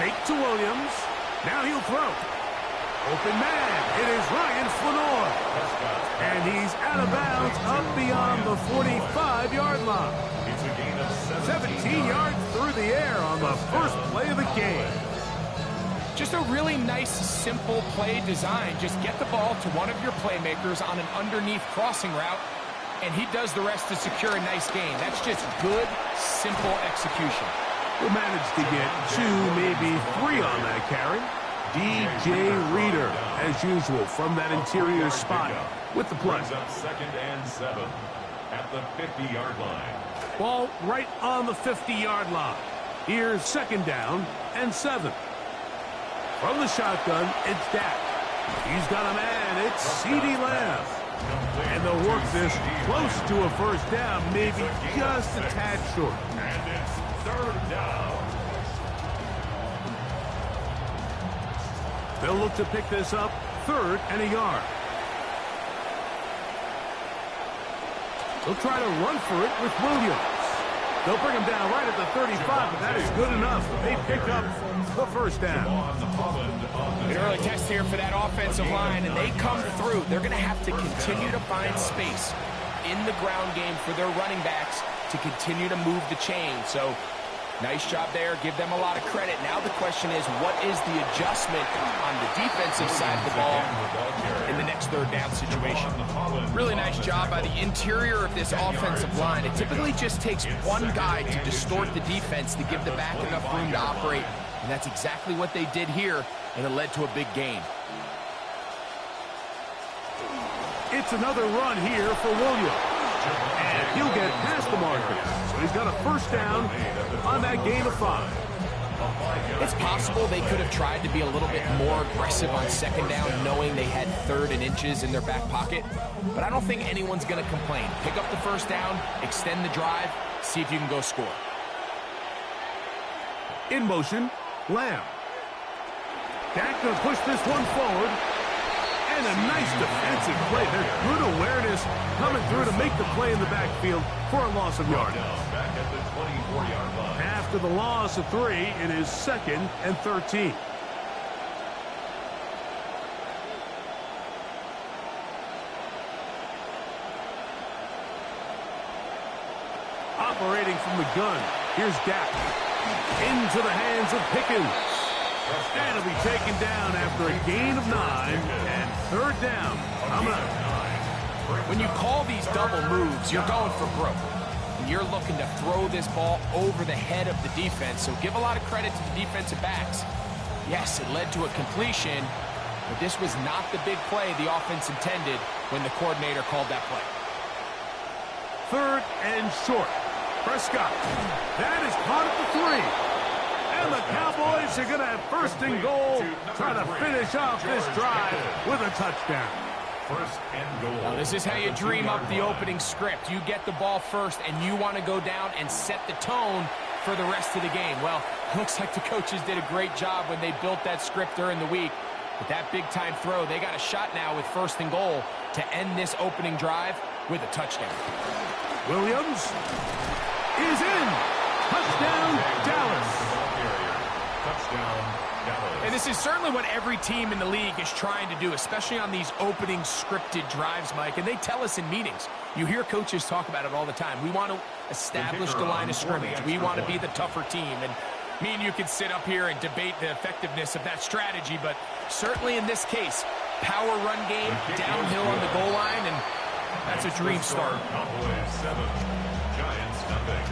Fake to Williams. Now he'll throw. Open man. It is Ryan Flanor. And he's out of bounds up beyond the 45-yard line. 17 yards through the air on the first play of the game. Just a really nice, simple play design. Just get the ball to one of your playmakers on an underneath crossing route, and he does the rest to secure a nice gain. That's just good, simple execution. We'll manage to get 2, maybe 3 on that carry. DJ Reader, as usual, from that interior spot with the play. Second and 7 at the 50-yard line. Ball right on the 50-yard line. Here's second down and 7. From the shotgun, it's Dak. He's got a man. It's CeeDee Lamb. And they'll work this close to a first down, maybe just a tad short. And it's third down. They'll look to pick this up 3rd and a yard. They'll try to run for it with Williams. They'll bring him down right at the 35, but that is good enough. They pick up the first down. An early test here for that offensive line, and they come through. They're going to have to continue to find space in the ground game for their running backs to continue to move the chain. So, nice job there. Give them a lot of credit. Now the question is, what is the adjustment on the defensive side of the ball in the next third down situation? Really nice job by the interior of this offensive line. It typically just takes one guy to distort the defense to give the back enough room to operate. And that's exactly what they did here, and it led to a big gain. It's another run here for Williams. And he'll get past the marker. So he's got a first down on that gain of 5. It's possible they could have tried to be a little bit more aggressive on second down, knowing they had 3rd and inches in their back pocket. But I don't think anyone's going to complain. Pick up the first down, extend the drive, see if you can go score. In motion, Lamb. Dak going to push this one forward. And a nice defensive play. There's good awareness coming through to make the play in the backfield for a loss of yardage. Back at the 24-yard line. After the loss of 3, it is 2nd and 13. Operating from the gun, here's Dak. Into the hands of Pickens. And he'll be taken down after a gain of 9 and 3rd down. When you call these double moves, you're going for broke. And you're looking to throw this ball over the head of the defense. So give a lot of credit to the defensive backs. Yes, it led to a completion, but this was not the big play the offense intended when the coordinator called that play. 3rd and short. Prescott. That is caught at the 3. And the Cowboys are going to have 1st and goal, try to finish off this drive with a touchdown. 1st and goal. Now, this is how you dream up the opening script. You get the ball first, and you want to go down and set the tone for the rest of the game. Well, looks like the coaches did a great job when they built that script during the week. But that big-time throw, they got a shot now with 1st and goal to end this opening drive with a touchdown. Williams is in. Touchdown, Dallas. And this is certainly what every team in the league is trying to do, especially on these opening scripted drives, Mike. And they tell us in meetings. You hear coaches talk about it all the time. We want to establish the line of scrimmage. We want to be the tougher team. And me and you could sit up here and debate the effectiveness of that strategy, but certainly in this case, power run game, downhill on the goal line, and that's a dream start. Cowboys 7, Giants nothing.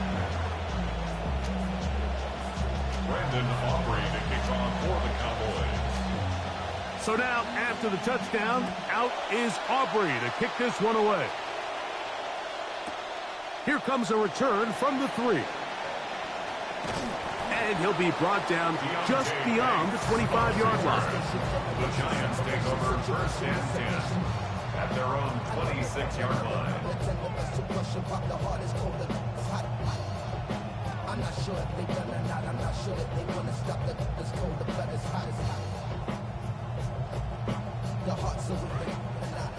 Brandon Aubrey to kick off for the Cowboys. So now, after the touchdown, out is Aubrey to kick this one away. Here comes a return from the 3. And he'll be brought down just beyond the 25-yard line. The Giants take over 1st and 10 at their own 26-yard line. I'm not sure if they done or not. I'm not sure if they want to stop the cold, the blood is hot as hot. The hearts are with them or not.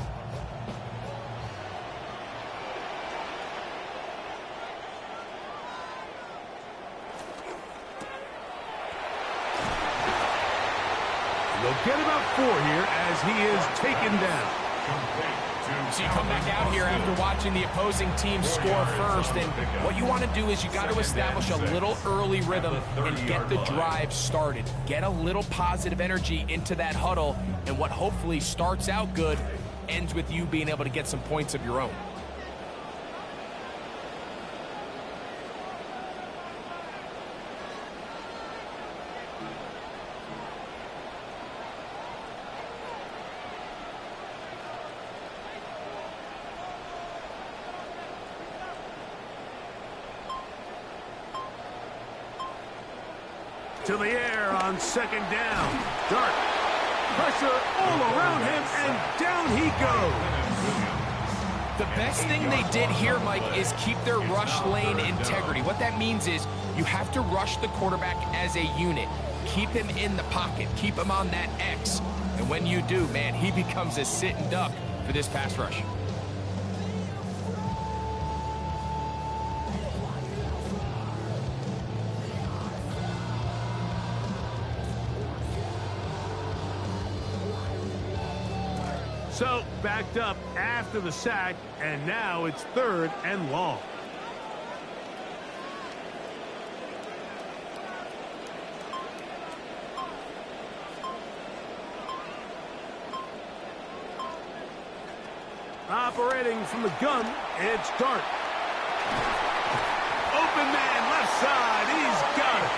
get about 4 here as he is taken down. So you come back out here after watching the opposing team score first, and what you want to do is you got to establish a little early rhythm and get the drive started. Get a little positive energy into that huddle, and what hopefully starts out good ends with you being able to get some points of your own. To the air on second down. Dart. Pressure all around him, and down he goes. The best thing they did here, Mike, is keep their rush lane integrity. What that means is you have to rush the quarterback as a unit. Keep him in the pocket. Keep him on that X. And when you do, man, he becomes a sitting duck for this pass rush. So, backed up after the sack, and now it's 3rd and long. Operating from the gun, it's Dart. Open man, left side, he's got it.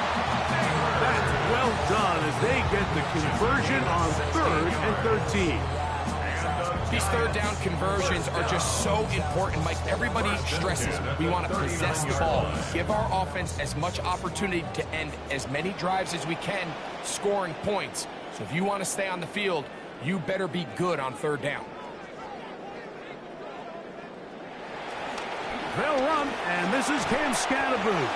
That's well done as they get the conversion on 3rd and 13. These third down conversions are just so important, Mike. Everybody stresses we want to possess the ball. Give our offense as much opportunity to end as many drives as we can, scoring points. So if you want to stay on the field, you better be good on 3rd down. They'll run, and this is Cam Scatterboo.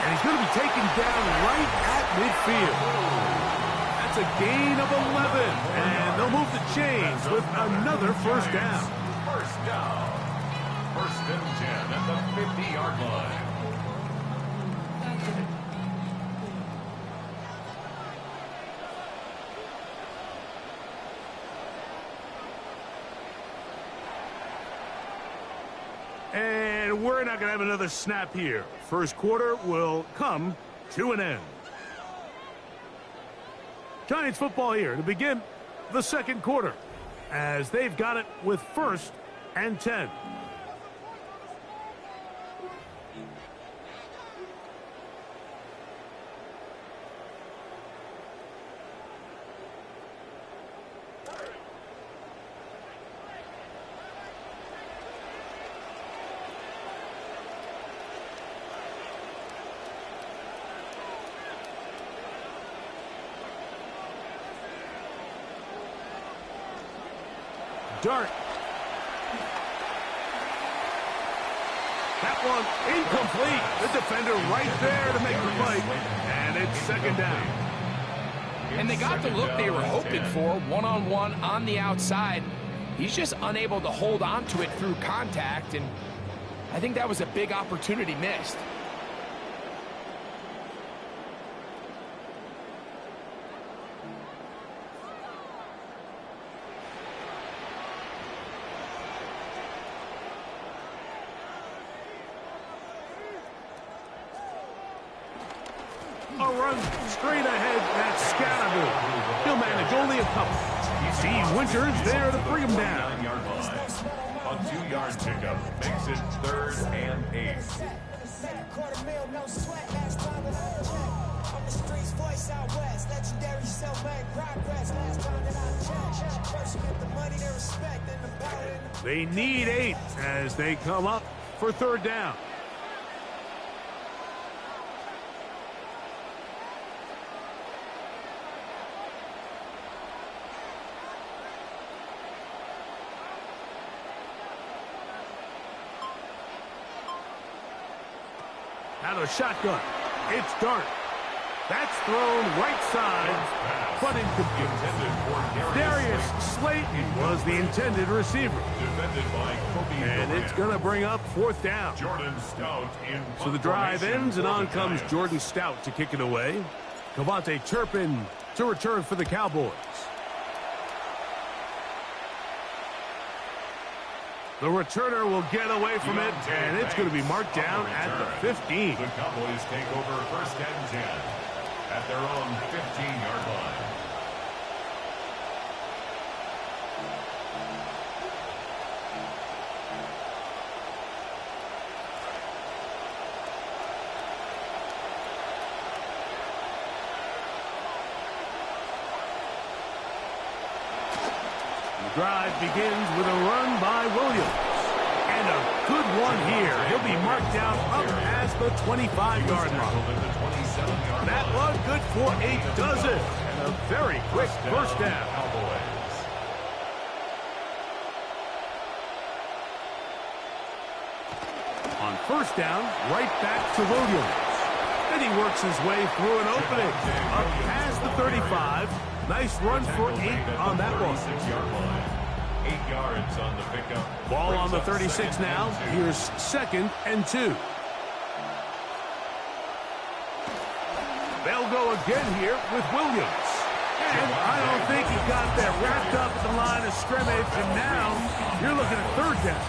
And he's going to be taken down right at midfield. That's a gain of 11, and they'll move the chains with another 1st down. 1st down. 1st and 10 at the 50-yard line. And we're not going to have another snap here. First quarter will come to an end. Giants football here to begin the second quarter as they've got it with 1st and 10. Dart. That one incomplete. The defender right there to make the play. And it's 2nd down. And they got the look they were hoping for, one-on-one on the outside. He's just unable to hold on to it through contact, and I think that was a big opportunity missed. A run straight ahead, that's Scatterboo. He'll manage only a couple. You see Winters there to bring him down. 9-yard line. A 2-yard pickup makes it 3rd and 8. They need 8 as they come up for 3rd down. Out of the shotgun. It's Dart. That's thrown right side, but incomplete. Darius Slayton was the intended receiver. And it's going to bring up 4th down. Jordan Stout in So the drive ends, and on comes Jordan Stout to kick it away. Devontae Turpin to return for the Cowboys. The returner will get away from it, and it's going to be marked down at the 15. The Cowboys take over first and 10 at their own 15-yard line. The drive begins with a run by Williams. And a good one here. He'll be marked down up past the 25-yard line. That one good for a dozen. And a very quick first down. On first down, right back to Williams. And he works his way through an opening. Up past the 35. Nice run for 8 on that one. 8 yards on the pickup. Ball on the 36 now. Here's second and 2. They'll go again here with Williams. And I don't think he got that wrapped up at the line of scrimmage. And now you're looking at third down.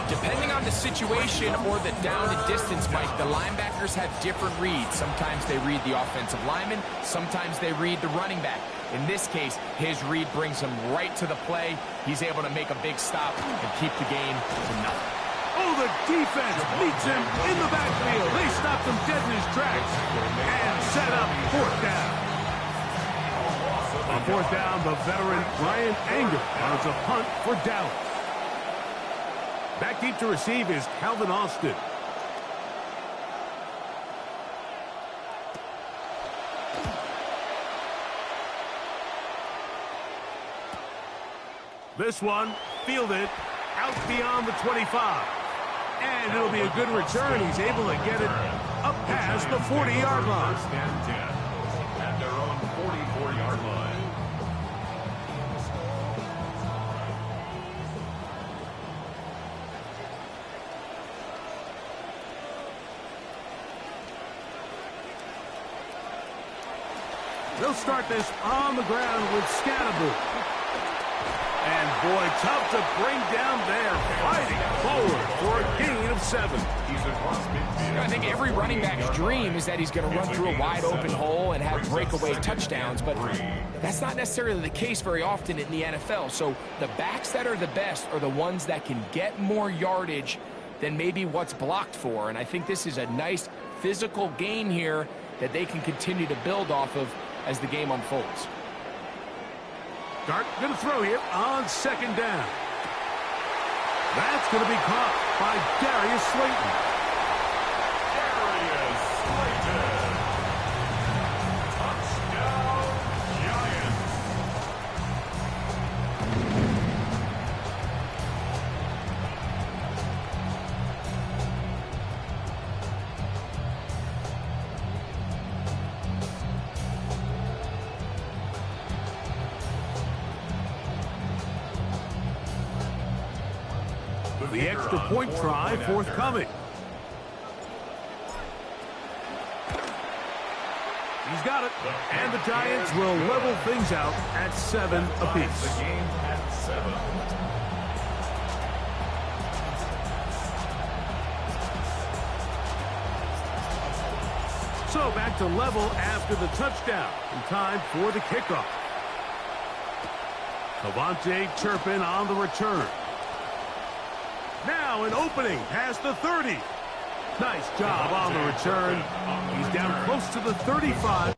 Depending on the situation or the down and distance, Mike, the linebackers have different reads. Sometimes they read the offensive lineman. Sometimes they read the running back. In this case, his read brings him right to the play. He's able to make a big stop and keep the game to nothing. Oh, the defense meets him in the backfield. They stopped him dead in his tracks and set up fourth down. On fourth down, the veteran Brian Anger runs a punt for Dallas. Back deep to receive is Calvin Austin. This one fielded out beyond the 25. And it'll be a good return. He's able to get it up past the 40-yard line. First and 10 at their own 44-yard line. They'll start this on the ground with Scatterboot. And boy, tough to bring down there, fighting forward for a gain of 7. I think every running back's dream is that he's going to run through a wide open hole and have breakaway touchdowns, but that's not necessarily the case very often in the NFL. So the backs that are the best are the ones that can get more yardage than maybe what's blocked for. And I think this is a nice physical gain here that they can continue to build off of as the game unfolds. Dart going to throw here on second down. That's going to be caught by Darius Slayton. Darius Slayton. Touchdown, Giants. The extra point try forthcoming. He's got it. And the Giants will level things out at 7 apiece. The game at 7. So back to level after the touchdown. In time for the kickoff. Devontae Turpin on the return. Now an opening past the 30. Nice job on the return. He's down close to the 35.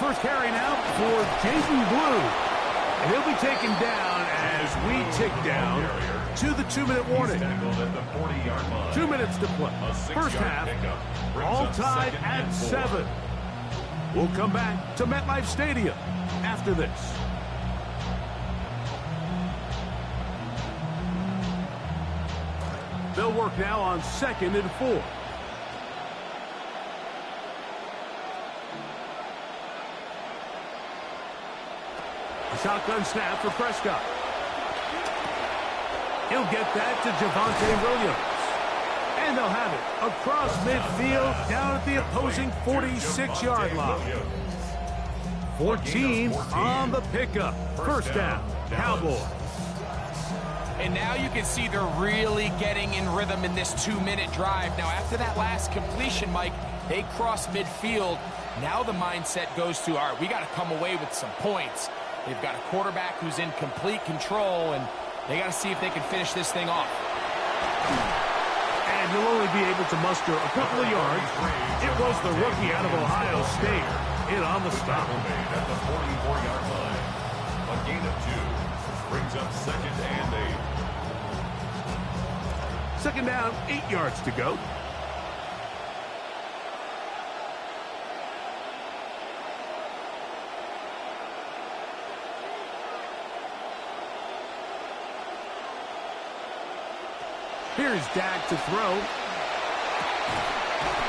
first carry now for Jason Blue. And he'll be taken down as we tick down to the 2-minute warning. 2 minutes to play. First half, all tied at 7. We'll come back to MetLife Stadium after this. They'll work now on 2nd and 4. A shotgun snap for Prescott. He'll get that to Javonte Williams. And they'll have it across midfield down at the opposing 46-yard line. 14 on the pickup. First down, Cowboys. And now you can see they're really getting in rhythm in this 2-minute drive. Now, after that last completion, Mike, they cross midfield. Now the mindset goes to, all right, we got to come away with some points. They've got a quarterback who's in complete control, and they got to see if they can finish this thing off. And you'll only be able to muster a couple of yards. It was the rookie out of Ohio State in on the stop. At the 44-yard line. A gain of 2 brings up 2nd and 8. Second down, 8 yards to go. Here's Dak to throw.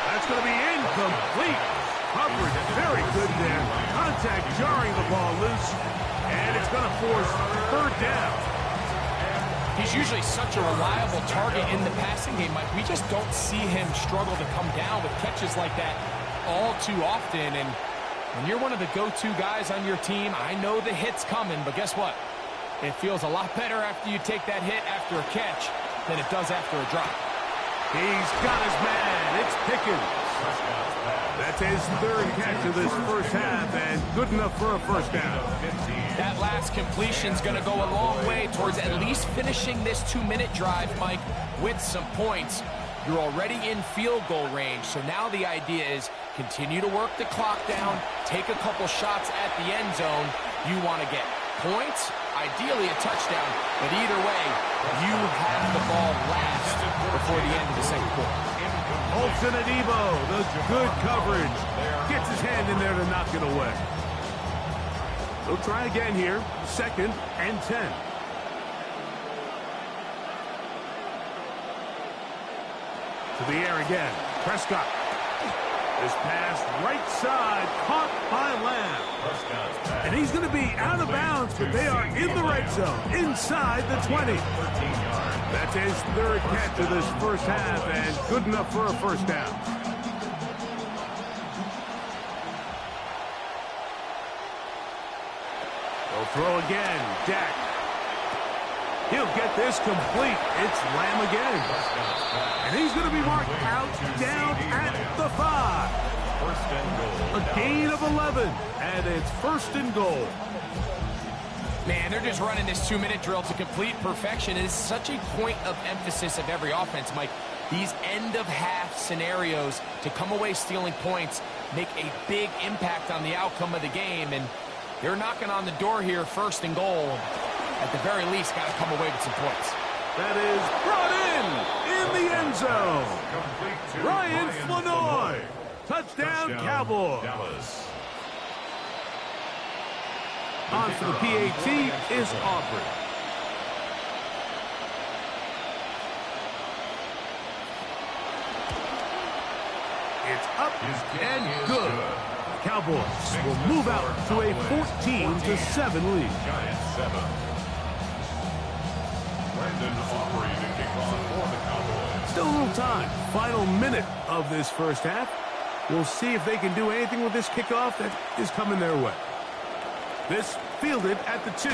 That's going to be incomplete. Coverage very good there. Contact jarring the ball loose. And it's going to force 3rd down. He's usually such a reliable target in the passing game, Mike. We just don't see him struggle to come down with catches like that all too often. And when you're one of the go-to guys on your team, I know the hit's coming, but guess what? It feels a lot better after you take that hit after a catch than it does after a drop. He's got his man. It's Pickens. That's his 3rd catch of this first half, and good enough for a first down. That last completion's going to go a long way towards at least finishing this 2-minute drive, Mike, with some points. You're already in field goal range, so now the idea is continue to work the clock down, take a couple shots at the end zone. You want to get points, ideally a touchdown, but either way, you have the ball last before the end of the second quarter. Olsen and Debo, the good coverage. Gets his hand in there to knock it away. They'll try again here. 2nd and 10. To the air again. Prescott. This pass right side caught by Lamb. And he's going to be out of bounds, but they are in the red zone, inside the 20. That's his 3rd catch of this first half, and good enough for a first down. They'll throw again. Dak. He'll get this complete. It's Lamb again. And he's going to be marked out down at the 5. A gain of 11, and it's 1st and goal. Man, they're just running this 2-minute drill to complete perfection. It is such a point of emphasis of every offense, Mike. These end-of-half scenarios to come away stealing points make a big impact on the outcome of the game, and they're knocking on the door here, 1st and goal. At the very least, got to come away with some points. That is brought in the end zone. Ryan Flanoy. Touchdown, Cowboys. Dallas. On for the PAT is Aubrey. It's up and good. Cowboys will move out to a 14-7 lead. Giants 7. Brandon Aubrey to kick off for the Cowboys. Still a little time. Final minute of this first half. We'll see if they can do anything with this kickoff that is coming their way. This fielded at the 2.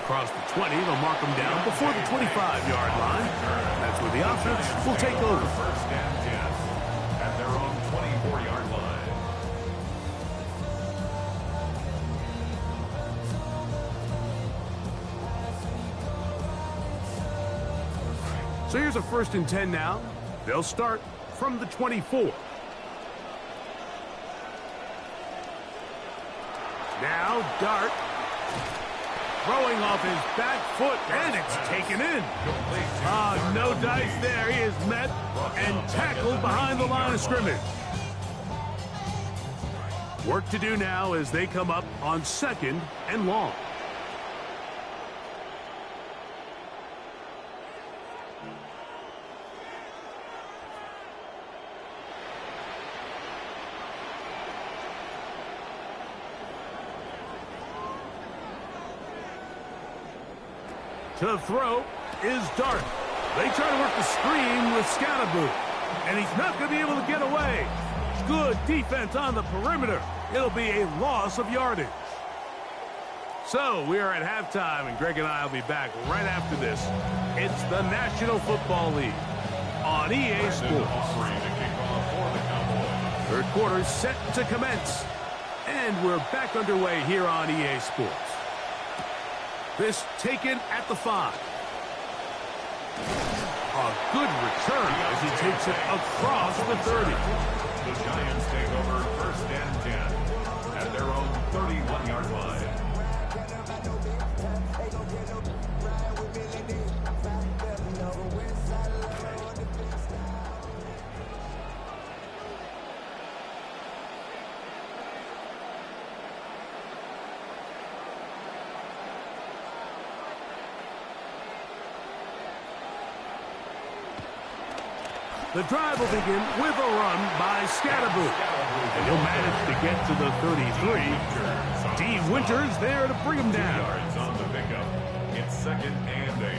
Across the 20, they'll mark them down before the 25-yard line. That's where the offense will take over. 1st and 10 at their own 24-yard line. So here's a 1st and 10 now. They'll start from the 24. Now Dart. Throwing off his back foot, and it's taken in. No dice there. He is met and tackled behind the line of scrimmage. Work to do now as they come up on 2nd and long. To throw is Dart. They try to work the screen with Scatterboot, and he's not going to be able to get away. Good defense on the perimeter. It'll be a loss of yardage. So we are at halftime, and Greg and I will be back right after this. It's the National Football League on EA Sports. Third quarter set to commence, and we're back underway here on EA Sports. This taken at the 5. A good return as he takes it across the 30. The Giants take over 1st and 10 at their own 31-yard line. The drive will begin with a run by Scatterboot. And he'll manage to get to the 33. D. Winters there to bring him down. 2 yards on the pickup. It's 2nd and 8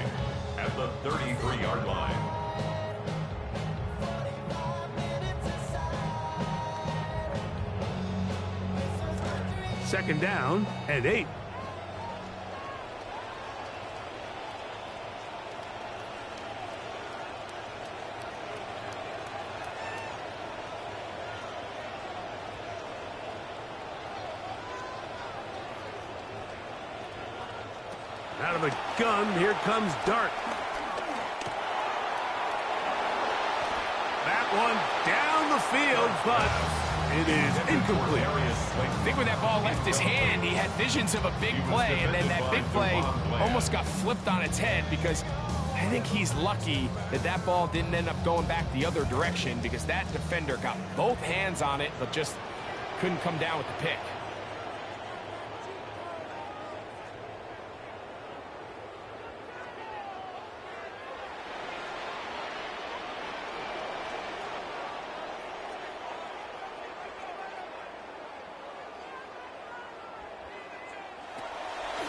at the 33-yard line. Second down and 8. Out of the gun, here comes Dart. That one down the field, but it is incomplete. I think when that ball left his hand, he had visions of a big play, and then that big play almost got flipped on its head because I think he's lucky that that ball didn't end up going back the other direction because that defender got both hands on it but just couldn't come down with the pick.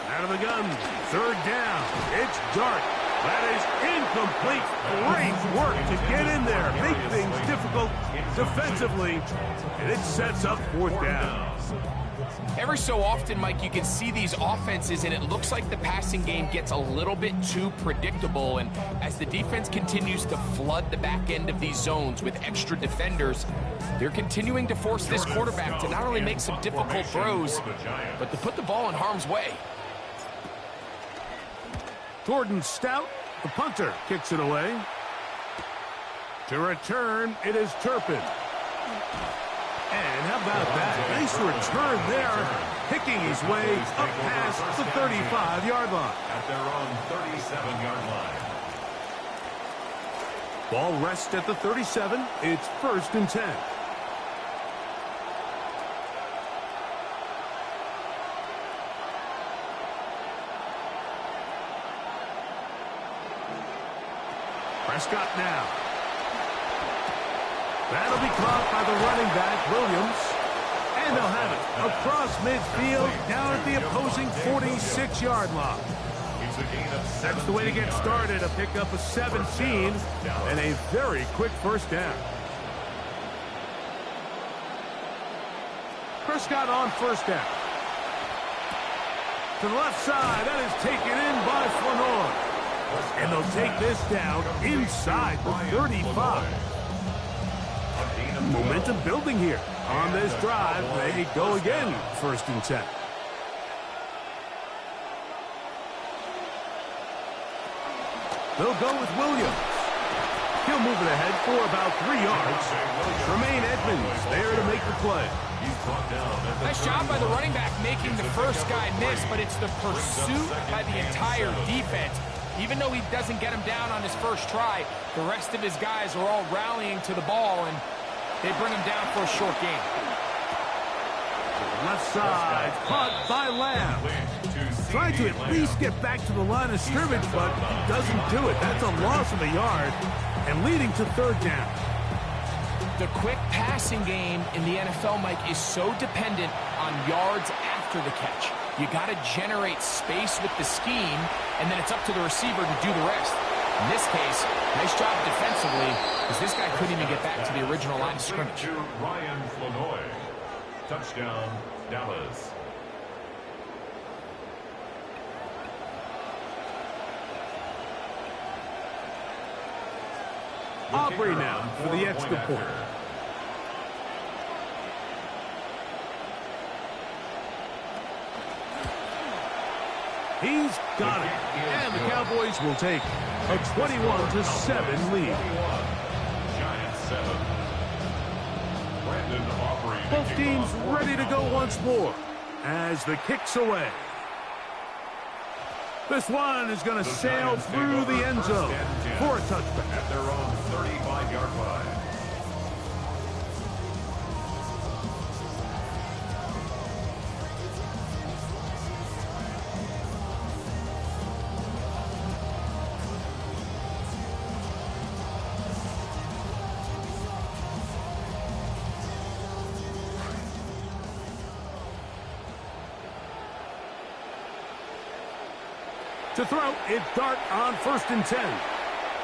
Out of the gun, 3rd down. It's Dart. That is incomplete. Great work to get in there. Make things difficult defensively, and it sets up 4th down. Every so often, Mike, you can see these offenses, and it looks like the passing game gets a little bit too predictable. And as the defense continues to flood the back end of these zones with extra defenders, they're continuing to force this quarterback to not only make some difficult throws, but to put the ball in harm's way. Jordan Stout, the punter, kicks it away. To return, it is Turpin. And how about that? Nice return there, picking his way up past the 35-yard line. At their own 37-yard line. Ball rests at the 37. It's 1st and 10. Prescott now. That'll be caught by the running back, Williams. And they'll have it across midfield down at the opposing 46-yard line. That's the way to get started, a pickup of 17 and a very quick 1st down. Prescott on 1st down. To the left side, that is taken in by Flanor. And they'll take this down inside the 35. Momentum building here on this drive. They go again, 1st and 10. They'll go with Williams. He'll He'll move it ahead for about 3 yards. Tremaine Edmonds there to make the play. Nice job by the running back making the first guy miss, but it's the pursuit by the entire defense. Even though he doesn't get him down on his first try, the rest of his guys are all rallying to the ball, and they bring him down for a short gain. Left side, caught by Lamb. Trying to at least get back to the line of scrimmage, but he doesn't do it. That's a loss of a yard, and leading to 3rd down. The quick passing game in the NFL, Mike, is so dependent on yards after the catch. You got to generate space with the scheme, and then it's up to the receiver to do the rest. In this case, nice job defensively, because this guy couldn't even get back to the original line of scrimmage. Ryan Flanoy. Touchdown, Dallas. Aubrey now for the extra point. He's got it. And the Cowboys will take a 21-7 lead. Giants 7. Brandon Aubrey. Both teams ready to go once more as the kick's away. This one is going to sail through the end zone for a touchback. At their own 35-yard line. To throw, it's Dart on 1st and 10.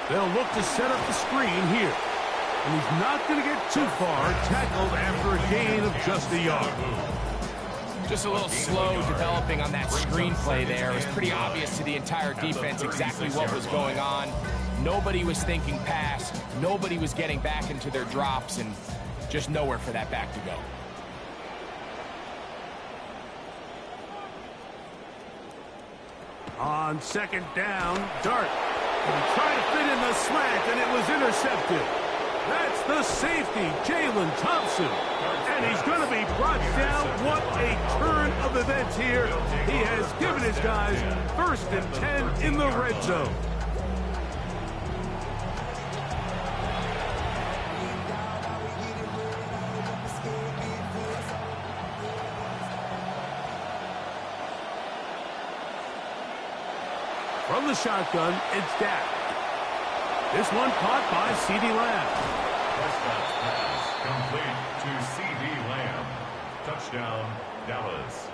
They'll look to set up the screen here. And he's not going to get too far, tackled after a gain of just a yard. Just a little slow developing on that screenplay there. It was pretty obvious to the entire defense exactly what was going on. Nobody was thinking pass. Nobody was getting back into their drops, and just nowhere for that back to go. On 2nd down, Dart. He tried to fit in the slant, and it was intercepted. That's the safety, Jalen Thompson. And he's going to be brought down. What a turn of events here. He has given his guys 1st and 10 in the red zone. From the shotgun, it's Dak. This one caught by C.D. Lamb. Pass complete to C.D. Lamb. Touchdown, Dallas.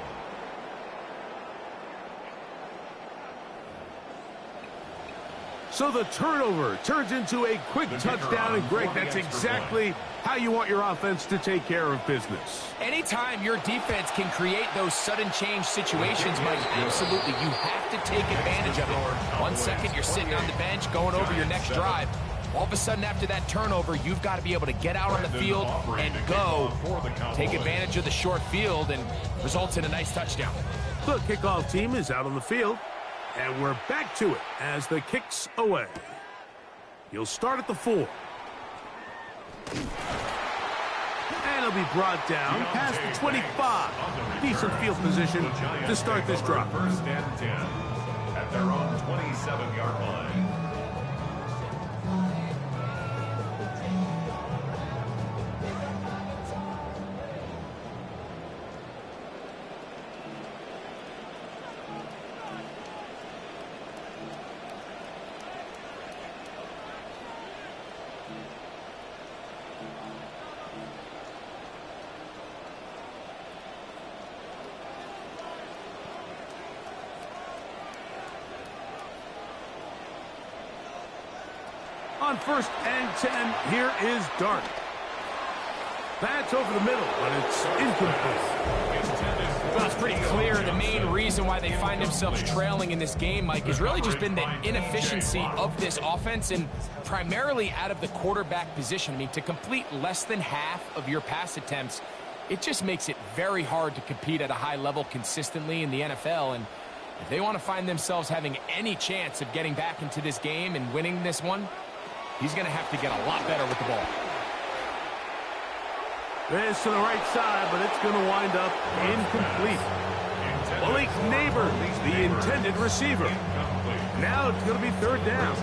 So the turnover turns into a quick touchdown, and Greg, that's exactly how you want your offense to take care of business. Anytime your defense can create those sudden change situations, Mike, absolutely, you have to take advantage of it. 1 second, you're sitting on the bench, going over your next drive. All of a sudden, after that turnover, you've got to be able to get out on the field and go. Take advantage of the short field, and results in a nice touchdown. The kickoff team is out on the field. And we're back to it as the kick's away. He'll start at the 4. And he'll be brought down past the 25. Decent field position to start this drive. 1st and 10 at their own 27-yard line. On 1st and 10, here is Dart. That's over the middle, but it's incomplete. Well, it's pretty clear the main reason why they find themselves trailing in this game, Mike, has really just been the inefficiency of this offense and primarily out of the quarterback position. I mean, to complete less than half of your pass attempts, it just makes it very hard to compete at a high level consistently in the NFL. And if they want to find themselves having any chance of getting back into this game and winning this one, He's going to have to get a lot better with the ball. This to the right side, but it's going to wind up incomplete. Malik Neighbors, the intended receiver. Now it's going to be third down.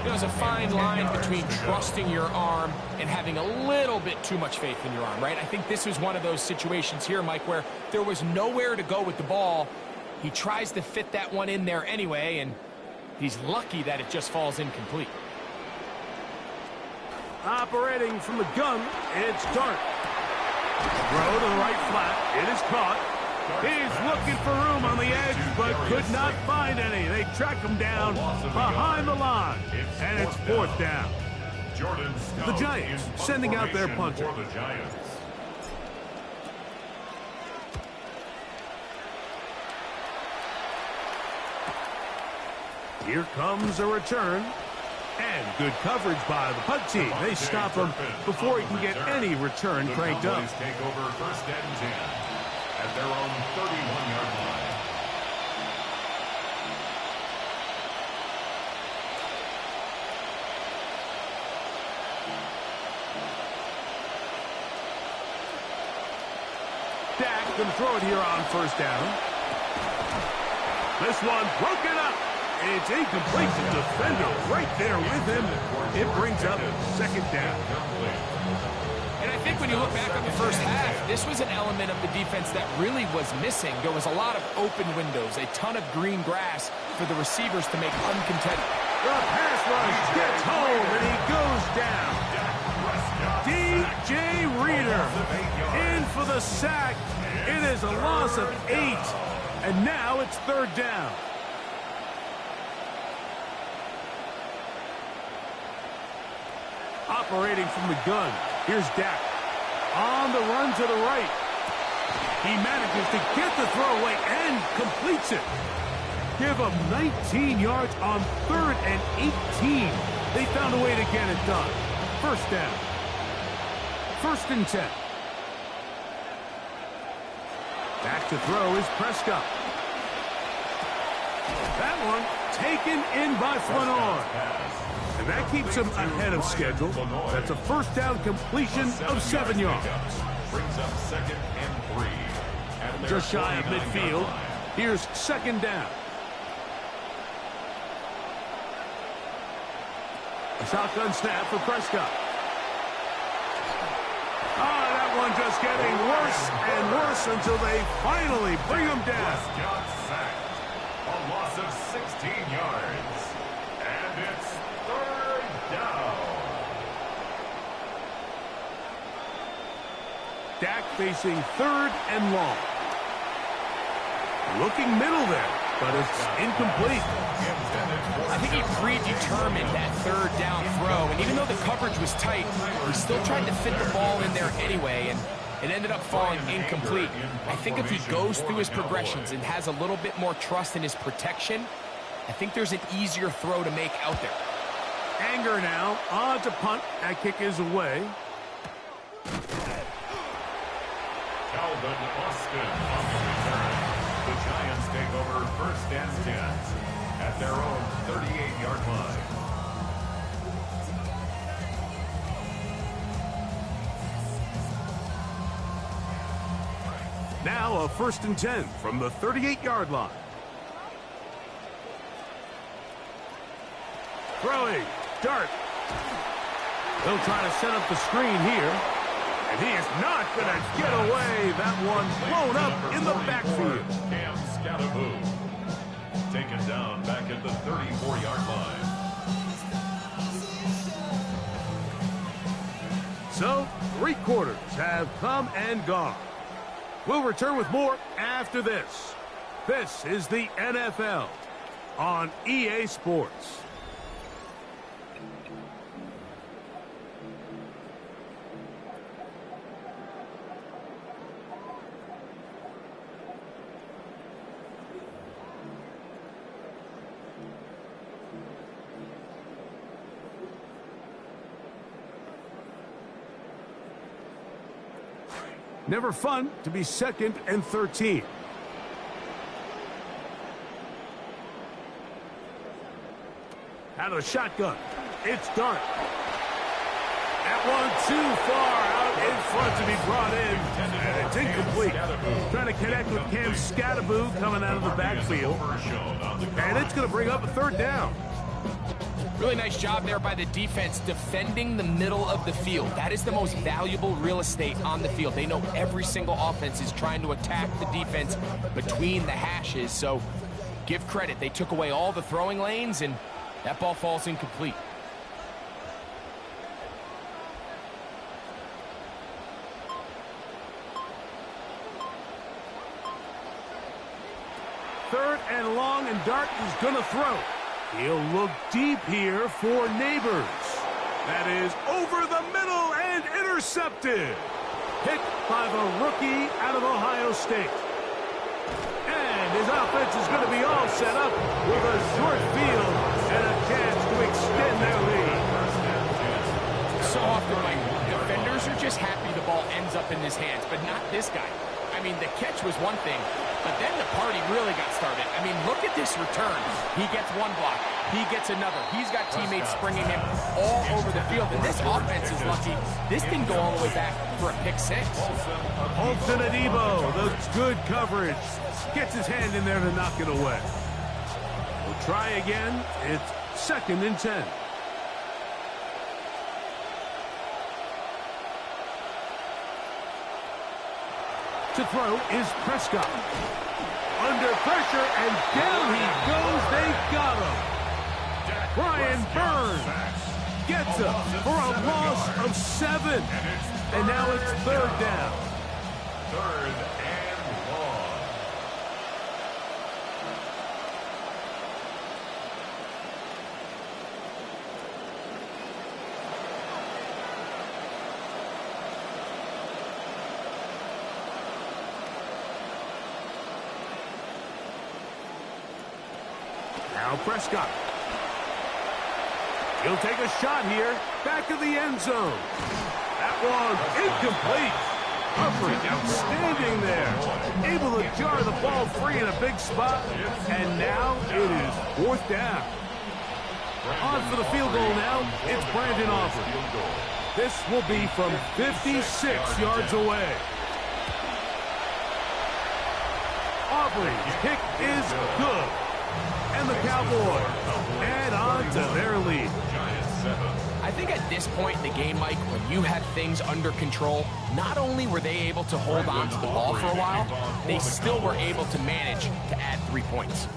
There's a fine line between trusting your arm and having a little bit too much faith in your arm, right? I think this was one of those situations here, Mike, where there was nowhere to go with the ball. He tries to fit that one in there anyway, and he's lucky that it just falls incomplete. Operating from the gun, it's Dart. Throw to the right flat. It is caught. He's looking for room on the edge, but could not find any. They track him down behind the line, and it's fourth down. The Giants sending out their punter. Here comes a return. And good coverage by the punt team. They stop him before he can get any return cranked up. Take over first and 10 at their own 31-yard line. Dak going to throw it here on first down. This one broken up. It's incomplete to defender right there with him. It brings up second down. And I think when you look back on the first half, this was an element of the defense that really was missing. There was a lot of open windows, a ton of green grass for the receivers to make uncontested. The pass rush gets home, and he goes down. DJ Reader in for the sack. It is a loss of 8, and now it's third down. Operating from the gun, here's Dak. On the run to the right. He manages to get the throwaway and completes it. Give him 19 yards on third and 18. They found a way to get it done. First down. First and 10. Back to throw is Prescott. That one taken in by Flanor. And that keeps him ahead of schedule. That's a first down completion of 7 yards. Brings up second and 3. Just shy of midfield. Here's second down. A shotgun snap for Prescott. That one just getting worse and worse until they finally bring him down. Prescott sacked. A loss of 16 yards. And it's third down. Dak facing third and long. Looking middle there, but it's incomplete. I think he predetermined that third down throw, and even though the coverage was tight, he still tried to fit the ball in there anyway, and it ended up falling incomplete. I think if he goes through his progressions and has a little bit more trust in his protection, I think there's an easier throw to make out there. Anger now on to punt. That kick is away. Calvin Austin on the return. The Giants take over first and 10 at their own 38-yard line. Now a first and 10 from the 38-yard line. Throwing. Dart. They'll try to set up the screen here. And he is not going to get away. That one blown up in the backfield. Cam Scattaboo taken down back at the 34-yard line. So, 3 quarters have come and gone. We'll return with more after this. This is the NFL on EA Sports. Never fun to be second and 13. Out of the shotgun. It's Dart. That one too far out in front to be brought in, and it's incomplete. Trying to connect with Cam Scattaboo coming out of the backfield. And it's going to bring up a third down. Really nice job there by the defense defending the middle of the field. That is the most valuable real estate on the field. They know every single offense is trying to attack the defense between the hashes. So give credit. They took away all the throwing lanes, and that ball falls incomplete. Third and long, and Dart is going to throw. He'll look deep here for Neighbors. That is over the middle and intercepted. Picked by the rookie out of Ohio State. And his offense is going to be all set up with a short field and a chance to extend their lead. So often, like, defenders are just happy the ball ends up in his hands, but not this guy. I mean, the catch was one thing, but then the party really got started. I mean, look at this return. He gets one block. He gets another. He's got teammates springing him all over the field, and this offense is lucky. This didn't go all the way back for a pick six. Olsen and Ebo, that's good coverage. Gets his hand in there to knock it away. We'll try again. It's 2nd and 10. To throw is Prescott. Under pressure, and down he goes. They got him. Brian Burns gets him for a loss of 7. And now it's 3rd down. 3rd and long. Now Prescott. He'll take a shot here. Back of the end zone. That one incomplete. Humphrey outstanding there. Able to jar the ball free in a big spot. And now it is 4th down. On for the field goal now. It's Brandon Aubrey. This will be from 56 yards away. Aubrey's kick is good. And the Cowboys add on to their lead. I think at this point in the game, Mike, when you have things under control, not only were they able to hold on to the ball for a while, they still were able to manage to add 3 points.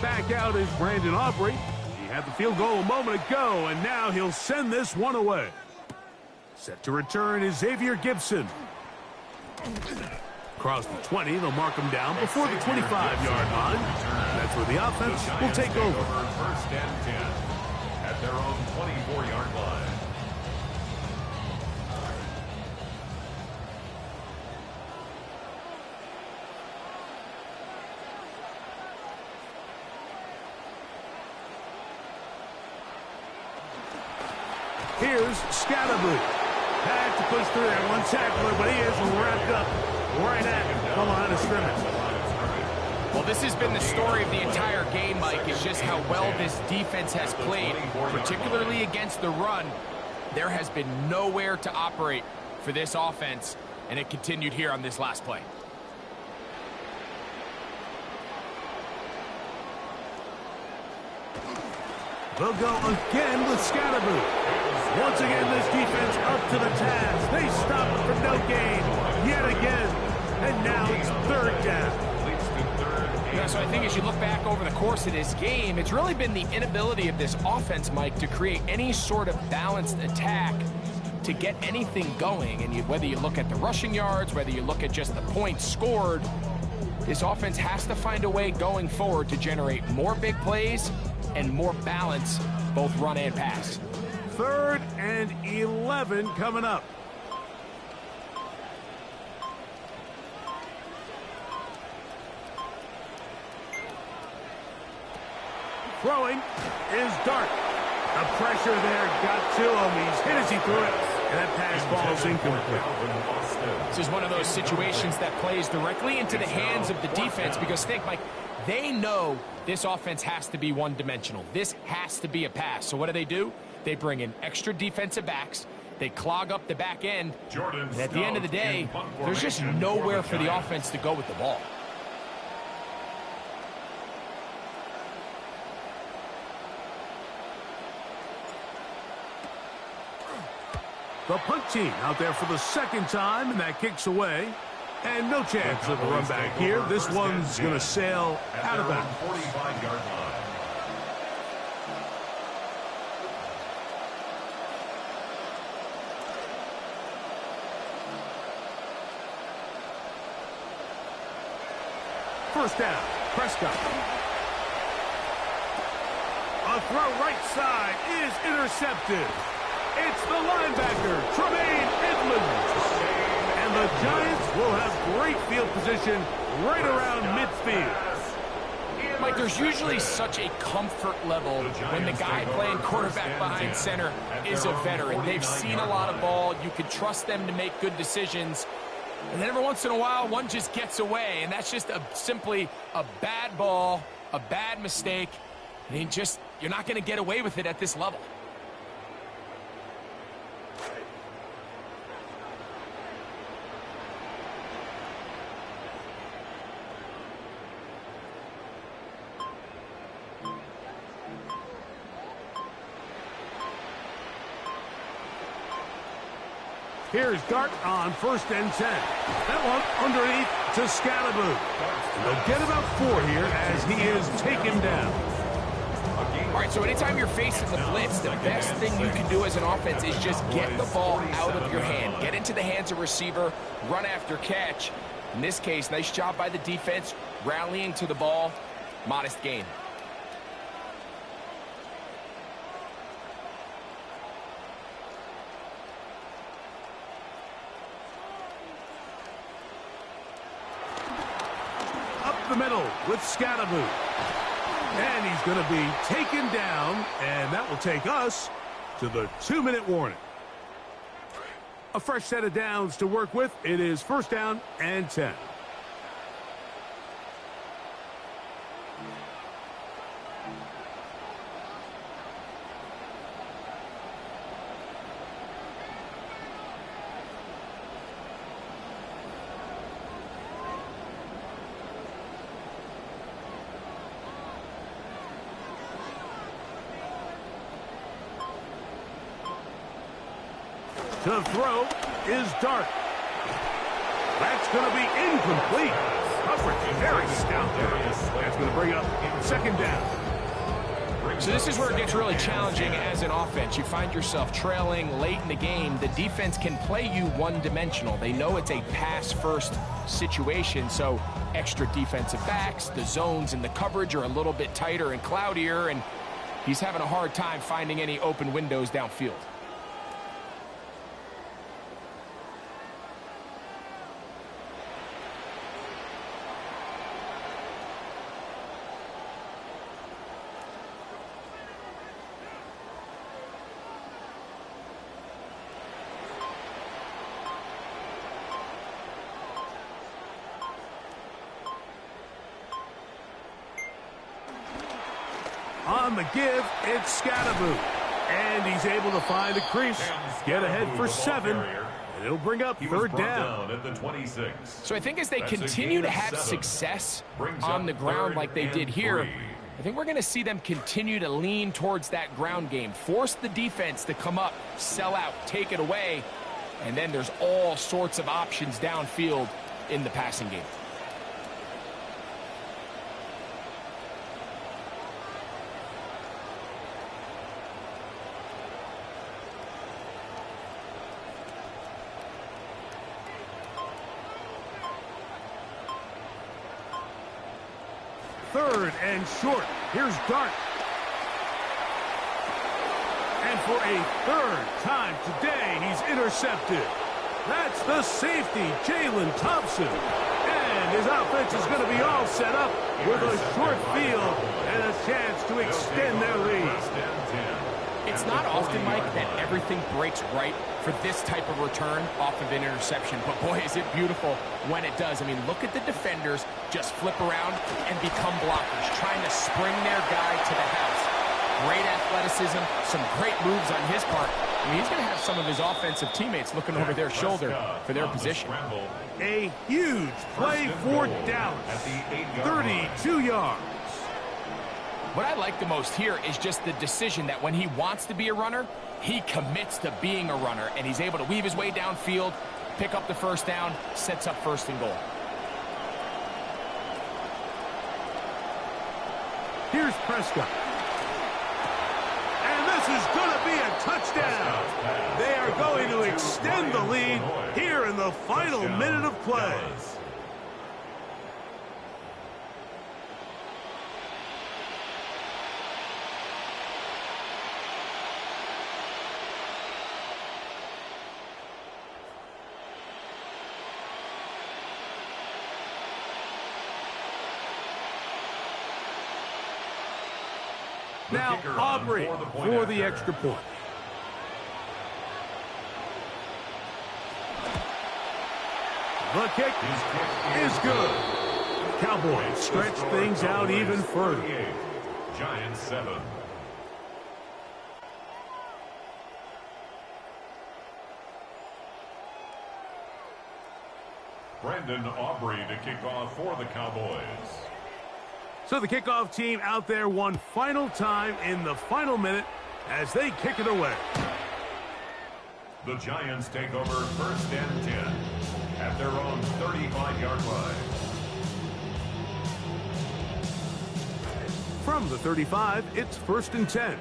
Back out is Brandon Aubrey. He had the field goal a moment ago, and now he'll send this one away. Set to return is Xavier Gibson. Across the 20, they'll mark him down before the 25-yard line. That's where the offense will take over. 1st and 10 at their own 24-yard line. Here's Scattaboo. Had to push through that one tackler, but he is wrapped up right at the line of scrimmage. Well, this has been the story of the entire game, Mike, is just how well this defense has played, particularly against the run. There has been nowhere to operate for this offense, and it continued here on this last play. They'll go again with Scattaboo. Once again, this defense up to the task. They stop it for no gain yet again. And now it's 3rd down. Yeah, so I think as you look back over the course of this game, it's really been the inability of this offense, Mike, to create any sort of balanced attack to get anything going. And whether you look at the rushing yards, whether you look at just the points scored, this offense has to find a way going forward to generate more big plays and more balance, both run and pass. 3rd and 11 coming up. Throwing is Dart. The pressure there got to him. He's hit as he threw it, and that pass ball's incomplete. This is one of those situations that plays directly into the hands of the defense because think, Mike, they know this offense has to be one-dimensional. This has to be a pass. So what do? They bring in extra defensive backs. They clog up the back end. And at the end of the day, there's just nowhere for the offense to go with the ball. The punt team out there for the second time, and that kicks away. And no chance of a run back here. This one's going to sail out of bounds. 45-yard line. First down, Prescott. A throw right side is intercepted. It's the linebacker, Tremaine Edmonds. And the Giants will have great field position right around midfield. Mike, there's usually such a comfort level when the guy playing quarterback behind center is a veteran. They've seen a lot of ball. You can trust them to make good decisions. And then every once in a while, one just gets away. And that's just simply a bad ball, a bad mistake. I mean, you're not going to get away with it at this level. Here's Dart on 1st and 10. That one underneath to Scalaboo. And they'll get about 4 here as he is taken down. All right, so anytime you're facing the blitz, the best thing you can do as an offense is just get the ball out of your hand. Get into the hands of receiver, run after catch. In this case, nice job by the defense, rallying to the ball. Modest gain. The middle with Scalaboo. And he's going to be taken down, and that will take us to the 2-minute warning. A fresh set of downs to work with. It is 1st down and 10. To throw is Dart. That's going to be incomplete. Coverage very stout there. That's going to bring up 2nd down. So this is where it gets really challenging as an offense. You find yourself trailing late in the game. The defense can play you one-dimensional. They know it's a pass-first situation, so extra defensive backs, the zones and the coverage are a little bit tighter and cloudier, and he's having a hard time finding any open windows downfield. On the give, it's Scalaboo. And he's able to find a crease. Get ahead for 7. And it'll bring up 3rd down. At the 26. So I think as they continue to have success on the ground like they did here, I think we're going to see them continue to lean towards that ground game. Force the defense to come up, sell out, take it away. And then there's all sorts of options downfield in the passing game. Third and short. Here's Dart. And for a 3rd time today, he's intercepted. That's the safety, Jalen Thompson. And his offense is going to be all set up with a short field and a chance to extend their lead. It's not often, Mike, that everything breaks right for this type of return off of an interception. But, boy, is it beautiful when it does. I mean, look at the defenders just flip around and become blockers, trying to spring their guy to the house. great athleticism, some great moves on his part. I mean, he's going to have some of his offensive teammates looking over their shoulder for their position. A huge play for Dallas. 32 yards. What I like the most here is just the decision that when he wants to be a runner, he commits to being a runner, and he's able to weave his way downfield, pick up the first down, sets up 1st and goal. Here's Prescott. And this is going to be a touchdown. They are going to extend the lead here in the final minute of play. Now Aubrey for the extra point. The kick is good. Cowboys stretch things out even further. Giants 7. Brendan Aubrey to kick off for the Cowboys. So the kickoff team out there one final time in the final minute as they kick it away. The Giants take over 1st and 10 at their own 35-yard line. From the 35, it's 1st and 10.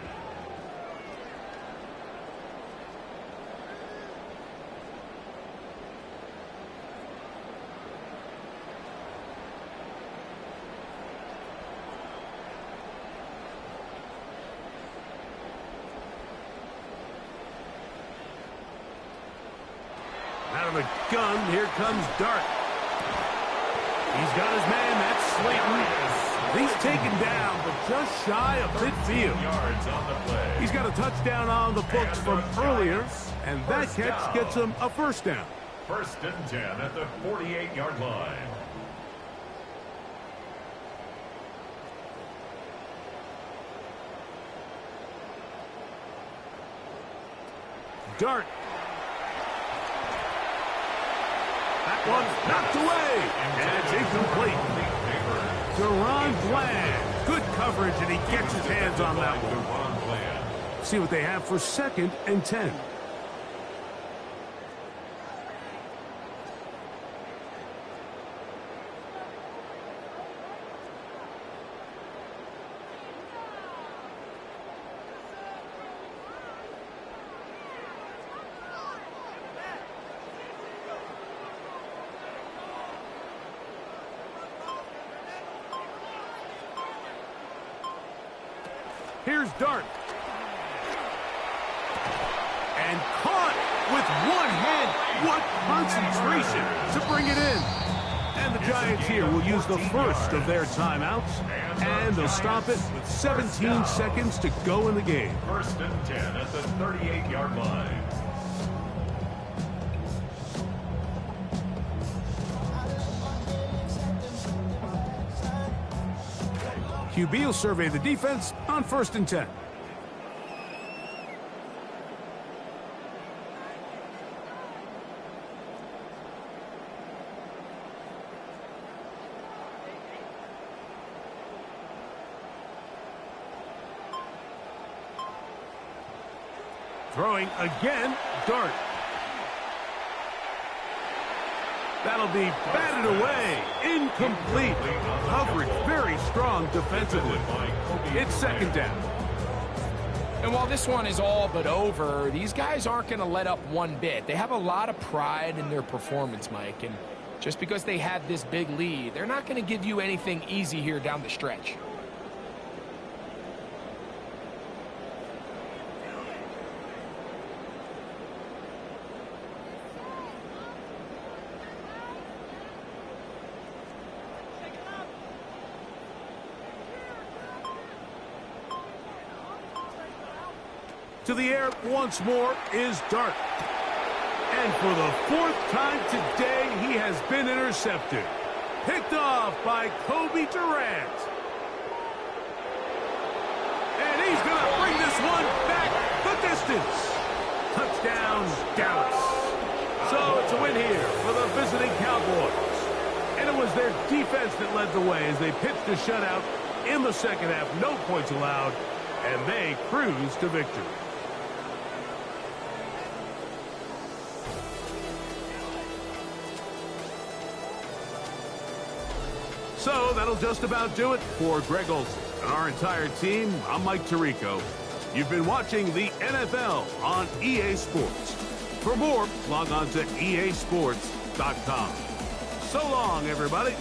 Out of the gun, here comes Dart. He's got his man, that's Slayton. He's taken down, but just shy of midfield. Yards on the play. He's got a touchdown on the books from earlier, and that catch gets him a 1st down. 1st and 10 at the 48-yard line. Dart. That one's knocked away, and it's incomplete. Deron Bland. Good coverage, and he gets his hands on that one. See what they have for 2nd and 10. Here's Dart. And caught with one hand. What concentration to bring it in. And the Giants here will use the first of their timeouts. And they'll stop it with 17 seconds to go in the game. 1st and 10 at the 38-yard line. QB will survey the defense on 1st and 10. Throwing again, Dart. That'll be batted away. Incomplete. Coverage very strong defensively. It's 2nd down. And while this one is all but over, these guys aren't going to let up one bit. They have a lot of pride in their performance, Mike. And just because they have this big lead, they're not going to give you anything easy here down the stretch. To the air once more is Dart. And for the 4th time today, he has been intercepted. Picked off by Kobe Durant. And he He's going to bring this one back the distance. Touchdown, Dallas. So it's a win here for the visiting Cowboys. And it was their defense that led the way as they pitched a shutout in the second half. No points allowed, and they cruised to victory. So that'll just about do it for Greg Olson and our entire team. I'm Mike Tirico. You've been watching the NFL on EA Sports. For more, log on to easports.com. So long, everybody.